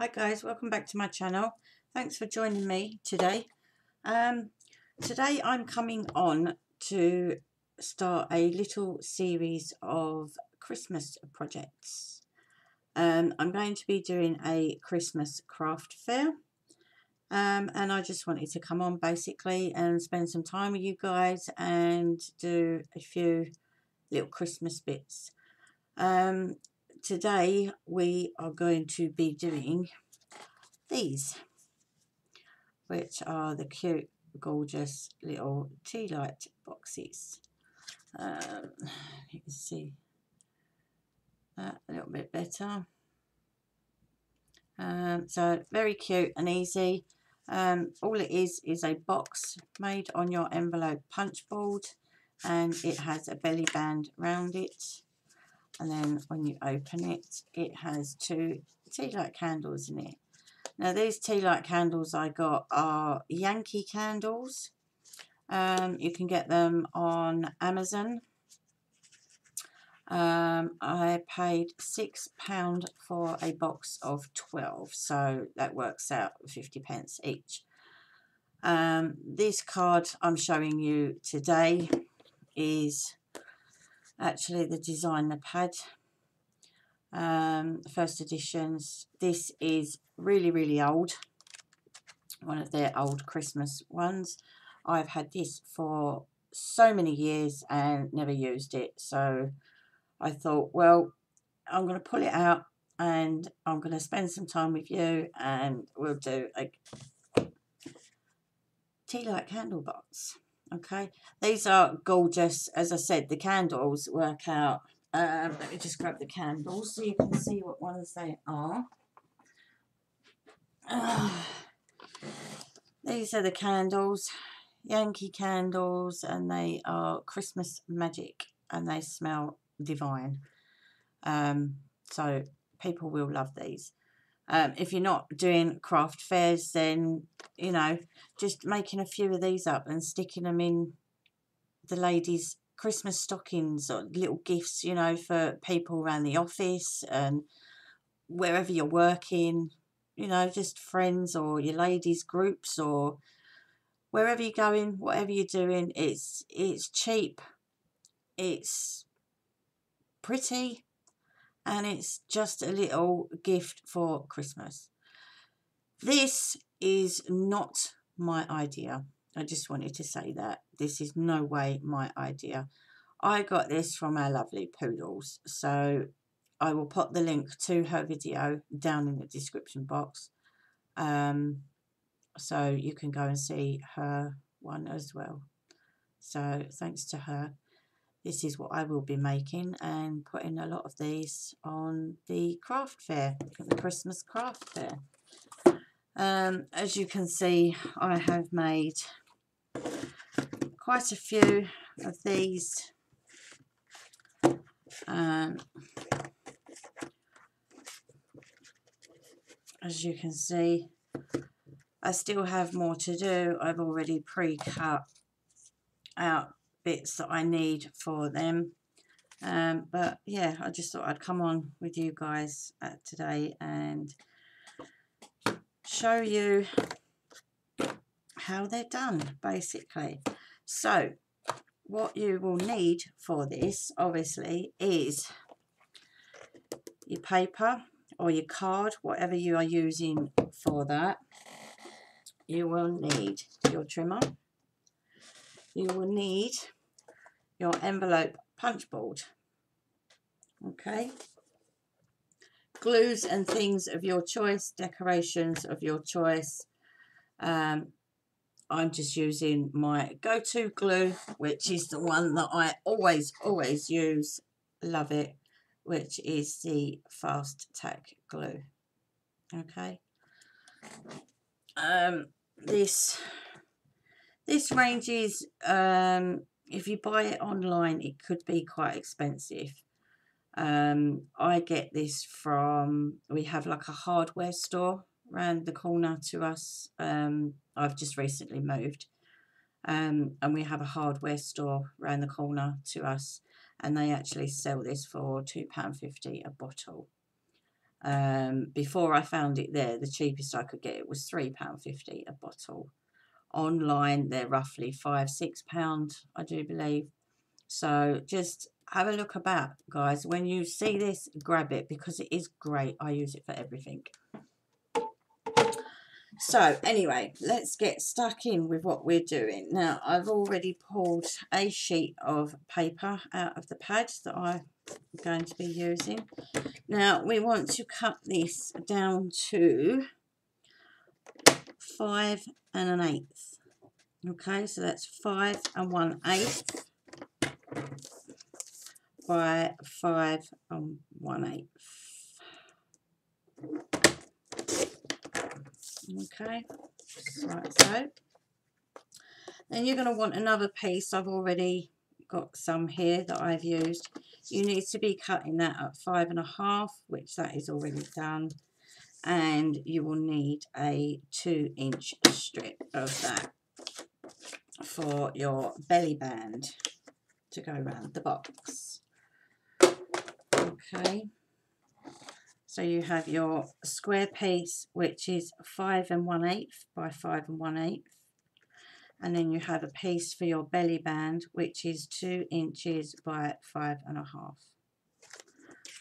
Hi guys, welcome back to my channel. Thanks for joining me today. Today I'm coming on to start a little series of Christmas projects. I'm going to be doing a Christmas craft fair, and I just wanted to come on basically and spend some time with you guys and do a few little Christmas bits. Today we are going to be doing these, which are the cute, gorgeous little tea light boxes. You can see that a little bit better. So very cute and easy. All it is a box made on your envelope punch board, and it has a belly band around it. And then when you open it, it has two tea light candles in it. Now these tea light candles I got are Yankee candles. You can get them on Amazon. I paid £6 for a box of 12, so that works out 50p each. This card I'm showing you today is actually the designer pad. First editions. This is really old, one of their old Christmas ones. I've had this for so many years and never used it, so I thought, well, I'm going to pull it out and I'm going to spend some time with you, and we'll do a tea light candle box. Okay, these are gorgeous. As I said, the candles work out. Let me just grab the candles so you can see what ones they are. These are the candles, Yankee candles, and they are Christmas magic, and they smell divine. So people will love these. If you're not doing craft fairs, then, you know, just making a few of these up and sticking them in the ladies' Christmas stockings or little gifts, you know, for people around the office and wherever you're working, you know, just friends or your ladies' groups or wherever you're going, whatever you're doing. It's cheap, it's pretty, and it's just a little gift for Christmas. This is not my idea. I just wanted to say that. This is no way my idea. I got this from our lovely Poodles, so I will put the link to her video down in the description box, so you can go and see her one as well. So thanks to her, this is what I will be making and putting a lot of these on the craft fair, the Christmas craft fair. As you can see, I have made quite a few of these. As you can see, I still have more to do. I've already pre-cut out bits that I need for them. But yeah, I just thought I'd come on with you guys today and show you how they're done, basically. So what you will need for this, obviously, is your paper or your card, whatever you are using for that. You will need your trimmer. You will need your envelope punch board. Okay. Glues and things of your choice, decorations of your choice. I'm just using my go-to glue, which is the one that I always use. Love it. Which is the Fast Tack glue. Okay. This ranges, if you buy it online, it could be quite expensive. I get this from, we have like a hardware store around the corner to us. I've just recently moved, and we have a hardware store around the corner to us, and they actually sell this for £2.50 a bottle. Before I found it there, the cheapest I could get it was £3.50 a bottle. Online, they're roughly £5–6, I do believe. So just have a look about, guys. When you see this, grab it because it is great. I use it for everything. So anyway, let's get stuck in with what we're doing. Now, I've already pulled a sheet of paper out of the pad that I'm going to be using. Now, we want to cut this down to 5 1/8. Okay, so that's 5 1/8 by 5 1/8. Okay, like so. Then you're going to want another piece. I've already got some here that I've used. You need to be cutting that at 5 1/2, which that is already done. And you will need a 2-inch strip of that for your belly band to go around the box. Okay. So you have your square piece, which is 5 1/8 by 5 1/8. And then you have a piece for your belly band, which is 2 inches by 5 1/2.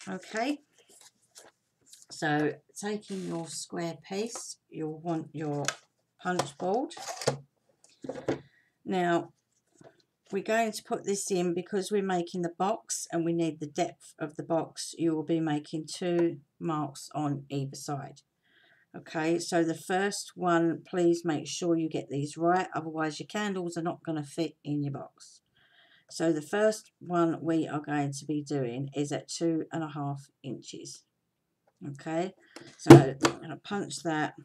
Okay. So taking your square piece, you'll want your punch board. Now, we're going to put this in because we're making the box and we need the depth of the box. You will be making 2 marks on either side. Okay, so the first one, please make sure you get these right, otherwise your candles are not going to fit in your box. So the first one we are going to be doing is at 2 1/2 inches. Okay, so I'm going to punch that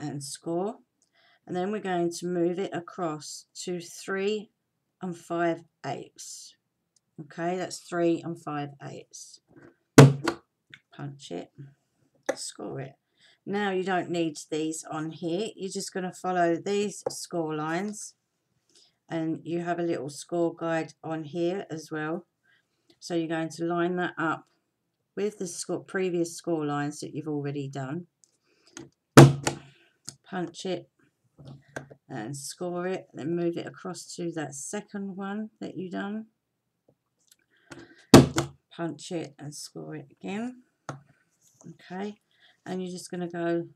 and score, and then we're going to move it across to 3 5/8. Okay, that's 3 5/8. Punch it, score it. Now you don't need these on here. You're just going to follow these score lines, and you have a little score guide on here as well. So you're going to line that up with the previous score lines that you've already done. Punch it and score it, then move it across to that second one that you done. Punch it and score it again. Okay, and you're just going to go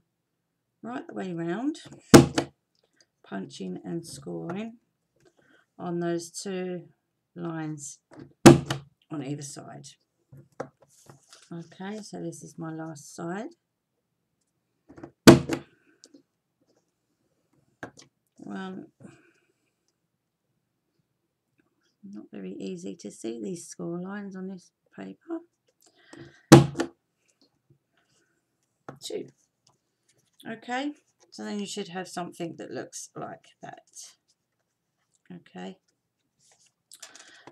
right the way round, punching and scoring on those 2 lines on either side. Okay, so this is my last side. Well, not very easy to see these score lines on this paper. 2. Okay, so then you should have something that looks like that. Okay,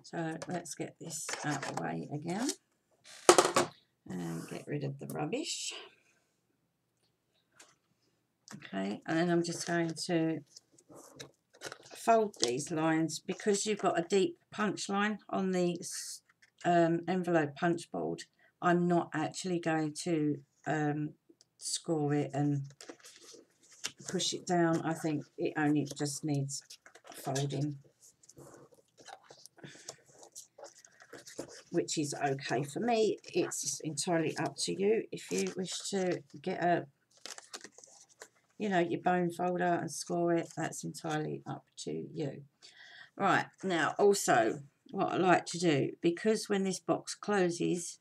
so let's get this out of the way again and get rid of the rubbish. Okay, and then I'm just going to fold these lines because you've got a deep punch line on the envelope punch board. I'm not actually going to score it and push it down. I think it only just needs folding, which is okay for me. It's entirely up to you. If you wish to get a, your bone folder and score it, that's entirely up to you. Right, now also what I like to do, because when this box closes,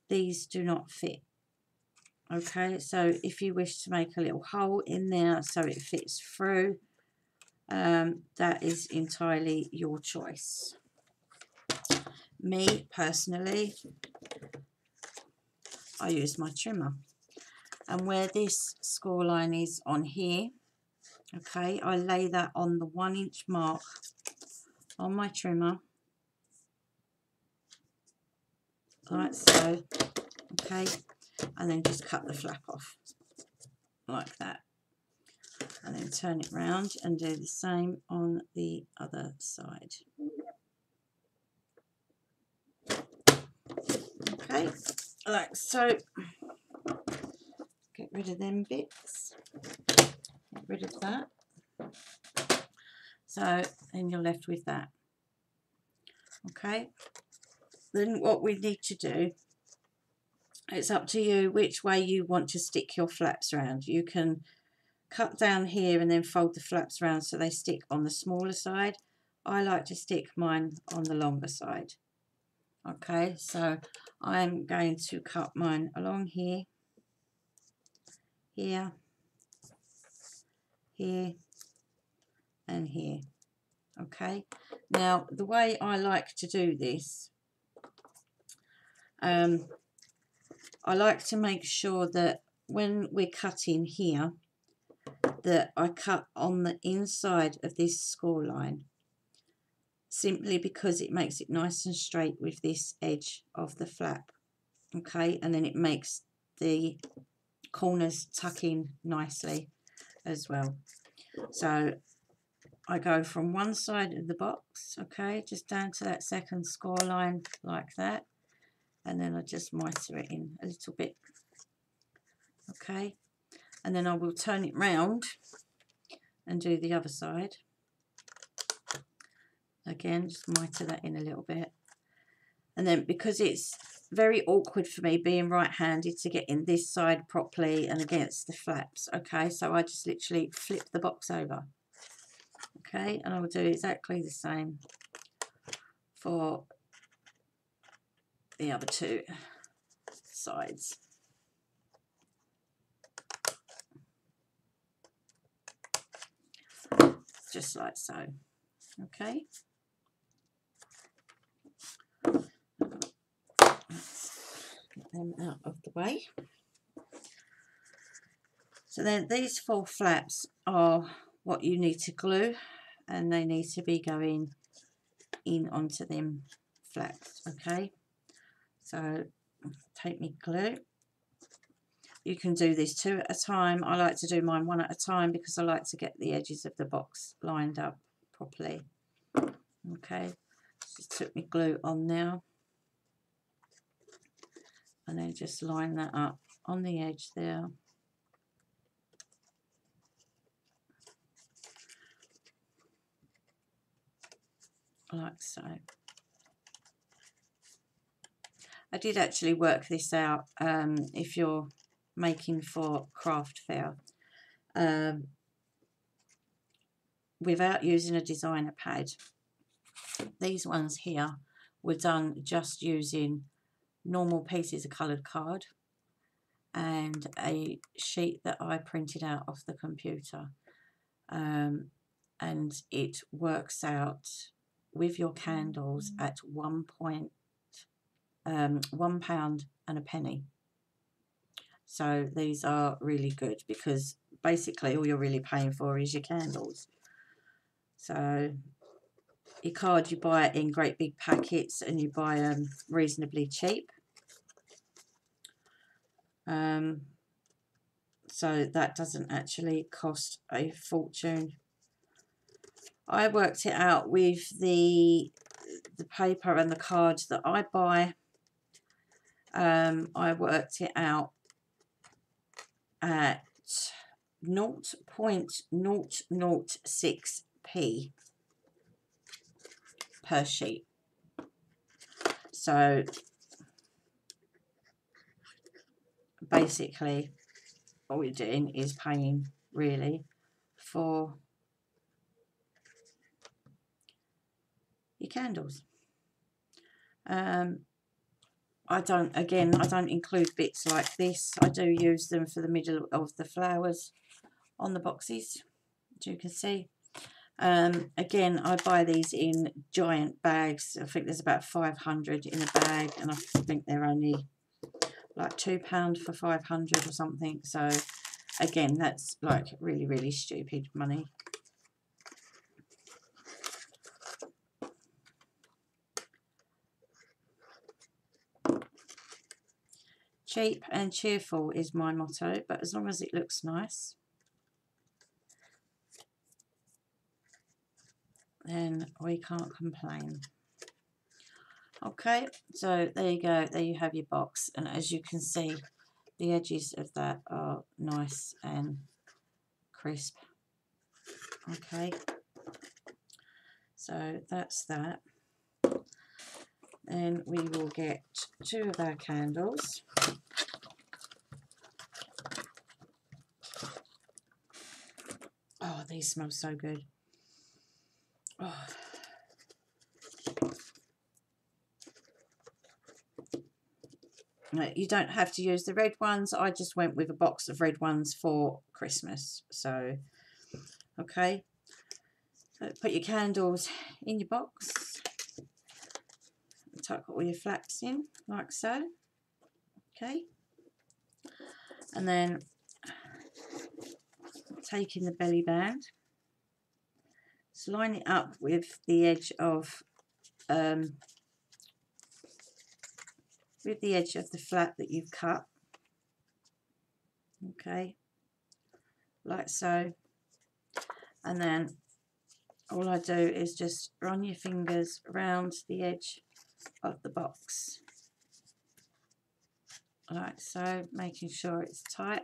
these do not fit. Okay, so if you wish to make a little hole in there so it fits through, that is entirely your choice. Me, personally, I use my trimmer. And where this score line is on here, okay, I lay that on the 1-inch mark on my trimmer, like so, okay, and then just cut the flap off, like that. And then turn it round and do the same on the other side. Okay, like so. Get rid of them bits, get rid of that. So then you're left with that. Okay, then what we need to do, it's up to you which way you want to stick your flaps around. You can cut down here and then fold the flaps around so they stick on the smaller side. I like to stick mine on the longer side. Okay, so I'm going to cut mine along here, here, here, and here. Okay, now the way I like to do this, I like to make sure that when we're cutting here, that I cut on the inside of this score line, simply because it makes it nice and straight with this edge of the flap. Okay, and then it makes the corners tuck in nicely as well. So I go from one side of the box, okay, just down to that second score line like that, and then I just mitre it in a little bit. Okay, and then I will turn it round and do the other side. Again, just mitre that in a little bit. And then, because it's very awkward for me being right-handed to get in this side properly and against the flaps, okay, so I just literally flip the box over. Okay, and I will do exactly the same for the other two sides. Just like so. Okay. Let's get them out of the way. So then these 4 flaps are what you need to glue, and they need to be going in onto them flaps. Okay, so take me glue. You can do this 2 at a time. I like to do mine 1 at a time because I like to get the edges of the box lined up properly. Okay, just took me glue on now, and then just line that up on the edge there. Like so. I did actually work this out if you're making for craft fair without using a designer pad. These ones here were done just using normal pieces of coloured card and a sheet that I printed out off the computer, and it works out with your candles at £1 and a penny. So these are really good because basically all you're really paying for is your candles. So your card, you buy it in great big packets and you buy them reasonably cheap. So that doesn't actually cost a fortune. I worked it out with the paper and the cards that I buy. I worked it out at 0.006p per sheet. So basically all we're doing is paying really for your candles. I don't include bits like this. I do use them for the middle of the flowers on the boxes, as you can see. Again, I buy these in giant bags. I think there's about 500 in a bag, and I think they're only like £2 for 500 or something. So again, that's like really, really stupid money. Cheap and cheerful is my motto, but as long as it looks nice, then we can't complain. Okay, so there you go, there you have your box, and as you can see, the edges of that are nice and crisp. Okay, so that's that. Then we will get 2 of our candles. Oh, these smell so good. Oh. You don't have to use the red ones. I just went with a box of red ones for Christmas. So, okay. So put your candles in your box. Tuck all your flax in, like so. Okay. And then taking the belly band, so line it up with the edge of the flat that you've cut. Okay, like so. And then all I do is just run your fingers around the edge of the box, like so, making sure it's tight.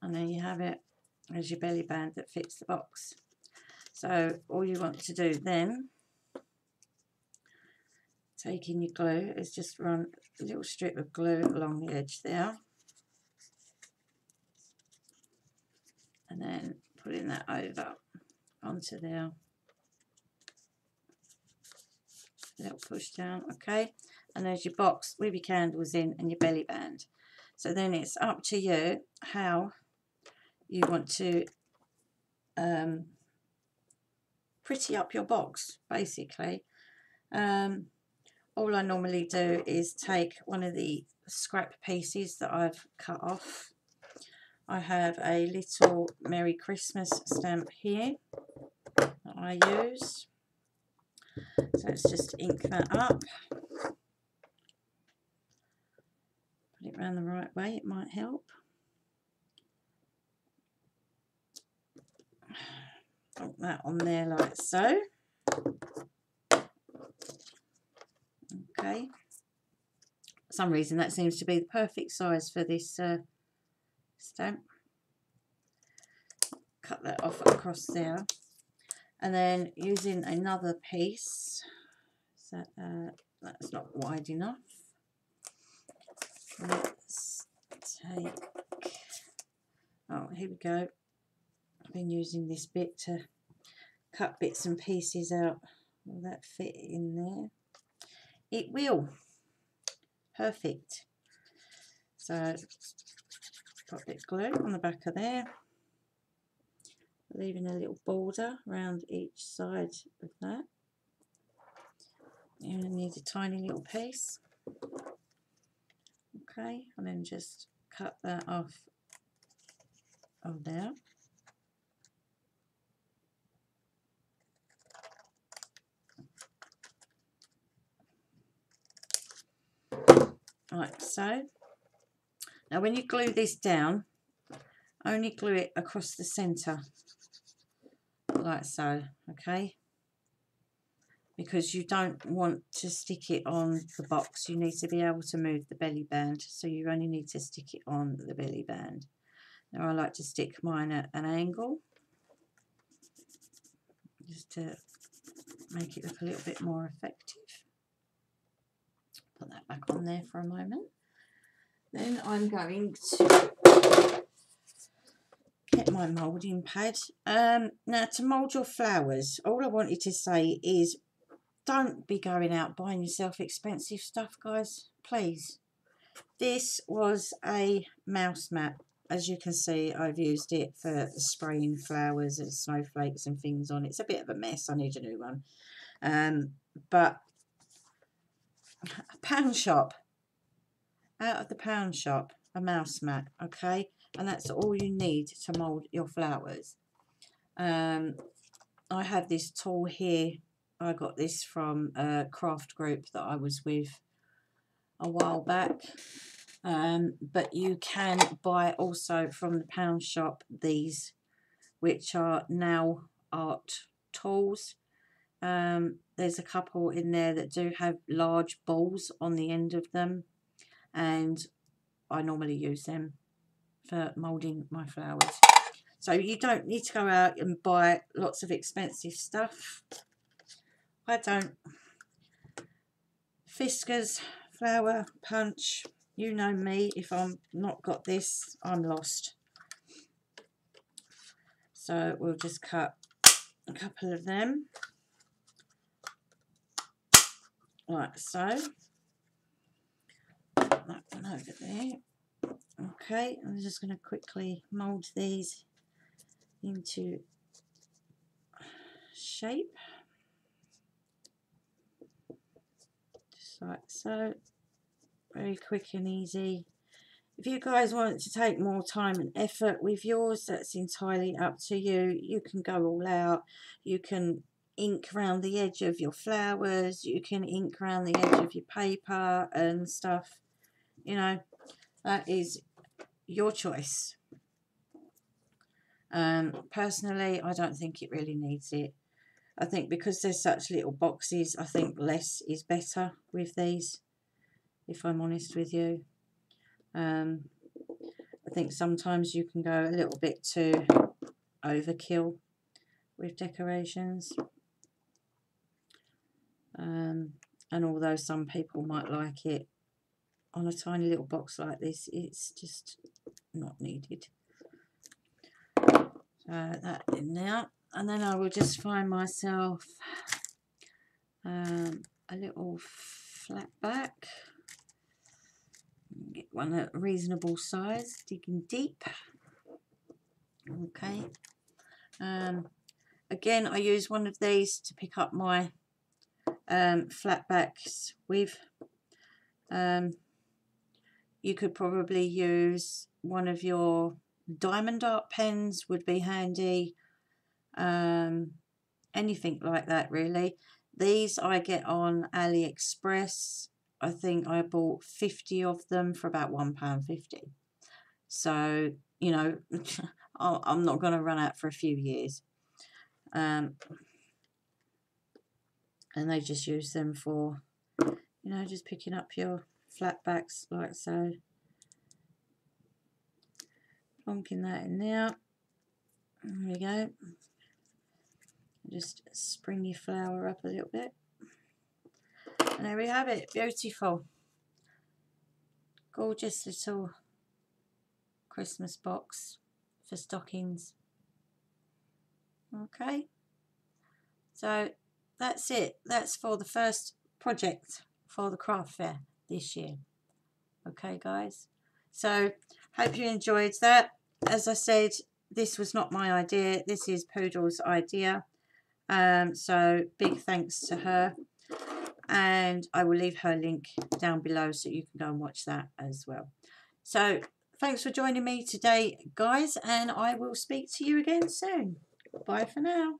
And there you have it, as your belly band that fits the box. So all you want to do then, taking your glue, is just run a little strip of glue along the edge there, and then putting that over onto there, a little push down. Okay, and there's your box with your candles in and your belly band. So then it's up to you how you want to pretty up your box, basically. All I normally do is take one of the scrap pieces that I've cut off. I have a little Merry Christmas stamp here that I use. So let's just ink that up. Put it around the right way, it might help. Put that on there like so. Okay. For some reason that seems to be the perfect size for this stamp. Cut that off across there. And then using another piece, so that's not wide enough. Let's take, oh, here we go. I've been using this bit to cut bits and pieces out. Will that fit in there? It will. Perfect. So got a bit of glue on the back of there, leaving a little border around each side of that. You're going to need a tiny little piece. Okay, and then just cut that off of there. Like so. Now when you glue this down, only glue it across the centre, like so, okay? Because you don't want to stick it on the box, you need to be able to move the belly band, so you only need to stick it on the belly band. Now I like to stick mine at an angle, just to make it look a little bit more effective. Put that back on there for a moment. Then I'm going to get my moulding pad. Now to mould your flowers, all I wanted to say is don't be going out buying yourself expensive stuff, guys, please. This was a mouse mat. As you can see, I've used it for spraying flowers and snowflakes and things on. It's a bit of a mess. I need a new one. But a pound shop, out of the pound shop, a mouse mat, okay? And that's all you need to mould your flowers. I have this tool here. I got this from a craft group that I was with a while back. But you can buy also from the pound shop these, which are Now Art tools. there's a couple in there that do have large balls on the end of them, and I normally use them for moulding my flowers. So you don't need to go out and buy lots of expensive stuff. I don't. Fiskars flower punch, you know me, if I'm not got this, I'm lost. So we'll just cut a couple of them like so. That one over there. Okay, I'm just going to quickly mould these into shape, just like so. Very quick and easy. If you guys want to take more time and effort with yours, that's entirely up to you. You can go all out. You can ink around the edge of your flowers. You can ink around the edge of your paper and stuff. You know, that is your choice. Personally, I don't think it really needs it. I think because there's such little boxes, I think less is better with these, if I'm honest with you. I think sometimes you can go a little bit too overkill with decorations. And although some people might like it on a tiny little box like this, it's just not needed. That in now, and then I will just find myself a little flat back. Get one at a reasonable size, digging deep. Okay. Again, I use one of these to pick up my flat backs with. You could probably use one of your diamond art pens, would be handy. Anything like that really. These I get on AliExpress. I think I bought 50 of them for about £1.50. So, you know, I'm not going to run out for a few years. And they just use them for, you know, just picking up your flat backs like so. Plonking that in there. There we go. Just spring your flower up a little bit. And there we have it. Beautiful. Gorgeous little Christmas box for stockings. Okay. So that's it. That's for the first project for the craft fair this year. Okay, guys. So hope you enjoyed that. As I said, this was not my idea. This is Poodle's idea. So big thanks to her. And I will leave her link down below so you can go and watch that as well. So thanks for joining me today, guys, and I will speak to you again soon. Bye for now.